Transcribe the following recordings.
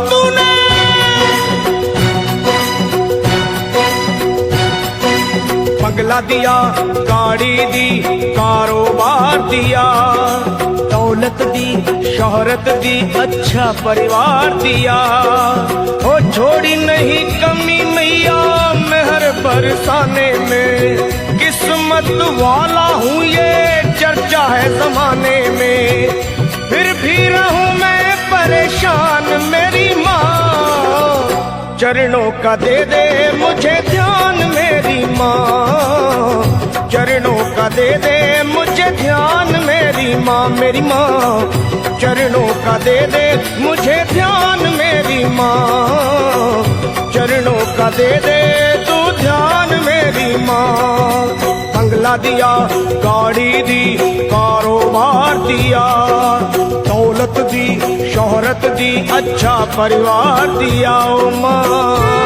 तूने। बंगला दिया, गाड़ी दी, कारोबार दिया, दौलत दी, शोहरत दी, अच्छा परिवार दिया। ओ छोड़ी नहीं कमी मैया मेहर बरसाने में, किस्मत वाला हूँ ये चर्चा है जमाने में। फिर भी रहूं मैं परेशान मेरी माँ, चरणों का दे दे मुझे ध्यान मेरी माँ, चरणों का दे दे मुझे ध्यान मेरी माँ, मेरी माँ चरणों का दे दे मुझे ध्यान मेरी माँ, चरणों का दे दे तू ध्यान मेरी माँ। बंगला दिया, गाड़ी दी, कारोबार दिया, दौलत दी, शोहरत दी, अच्छा परिवार दिया ओ माँ।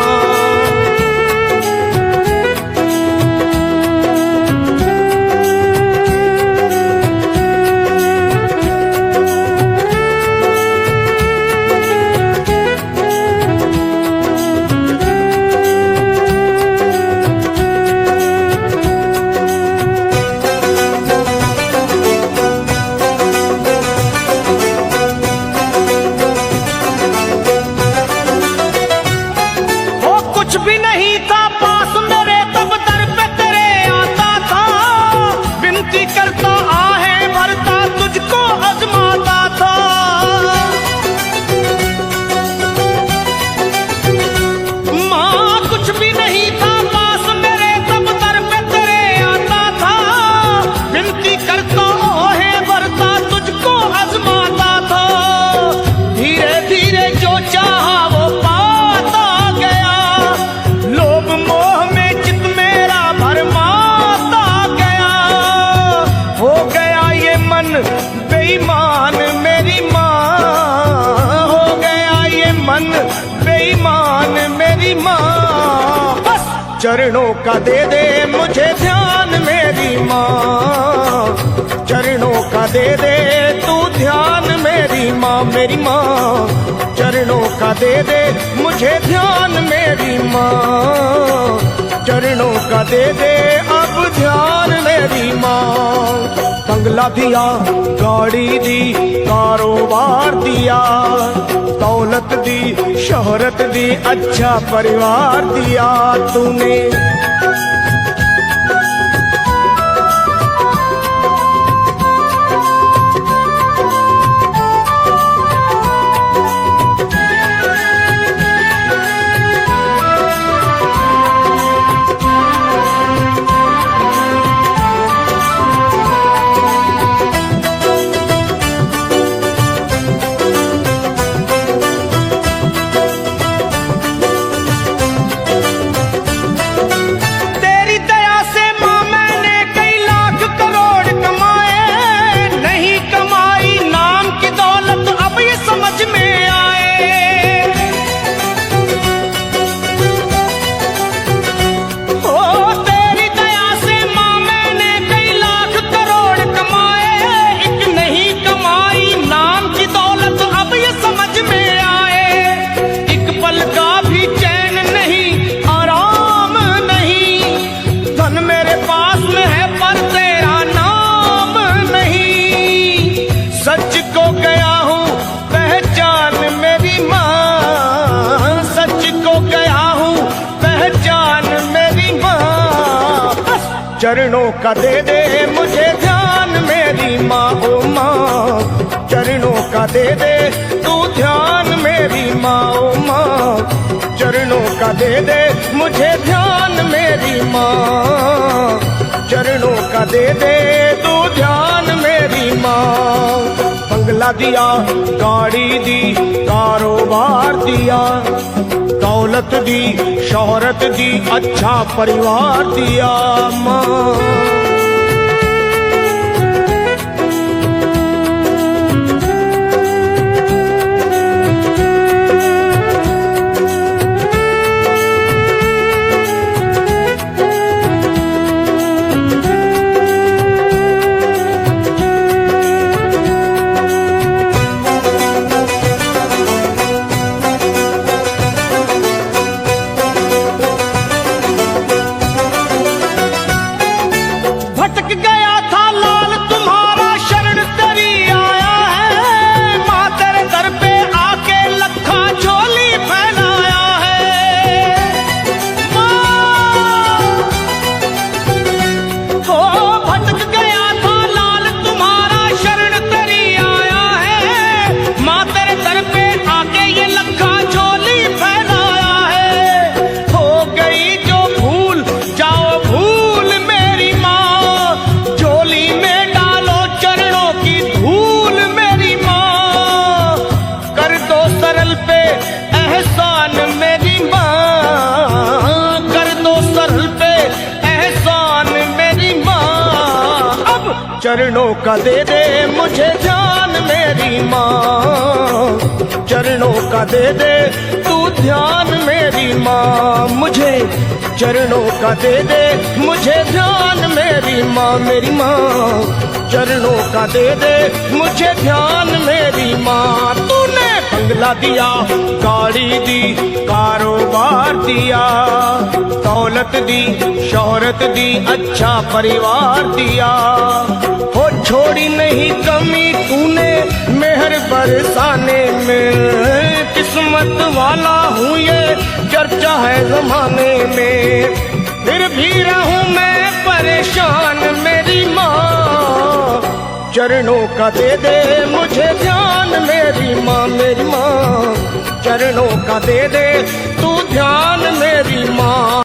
बेईमान मेरी माँ हो गया ये मन, बेईमान मेरी माँ। बस चरणों का दे दे मुझे ध्यान मेरी माँ, चरणों का दे दे तू ध्यान मेरी माँ, मेरी माँ चरणों का दे दे मुझे ध्यान मेरी माँ, चरणों का दे दे अब ध्यान मेरी माँ। बंगला दिया, गाड़ी दी, कारोबार दिया, दौलत दी, शोहरत दी, अच्छा परिवार दिया तूने। चरणों का दे दे मुझे ध्यान मेरी माँ ओ माँ, चरणों का दे दे तू ध्यान मेरी माँ ओ माँ, चरणों का दे दे मुझे ध्यान मेरी माँ, चरणों का दे दे तू ध्यान मेरी माँ। बंगला दिया, गाड़ी दी, कारोबार दिया, दौलत दी, शोहरत दी, अच्छा परिवार दिया माँ। सरल पे एहसान मेरी माँ, कर दो सरल पे एहसान मेरी माँ। अब चरणों का दे दे मुझे ध्यान मेरी माँ, चरणों का दे दे तू ध्यान मेरी माँ। मुझे चरणों का दे दे मुझे ध्यान मेरी माँ, मेरी माँ। चरणों का दे दे मुझे ध्यान मेरी माँ। तूने बंगला दिया, गाड़ी दी, कारोबार दिया, दौलत दी, शोहरत दी, अच्छा परिवार दिया। हो छोड़ी नहीं कमी तूने मेहर बरसाने में, किस्मत वाला हूँ ये चर्चा है जमाने में। फिर भी रहूं मैं परेशान मेरी माँ, चरणों का दे दे मुझे ध्यान मेरी माँ, मेरी माँ। चरणों का दे दे तू ध्यान मेरी माँ।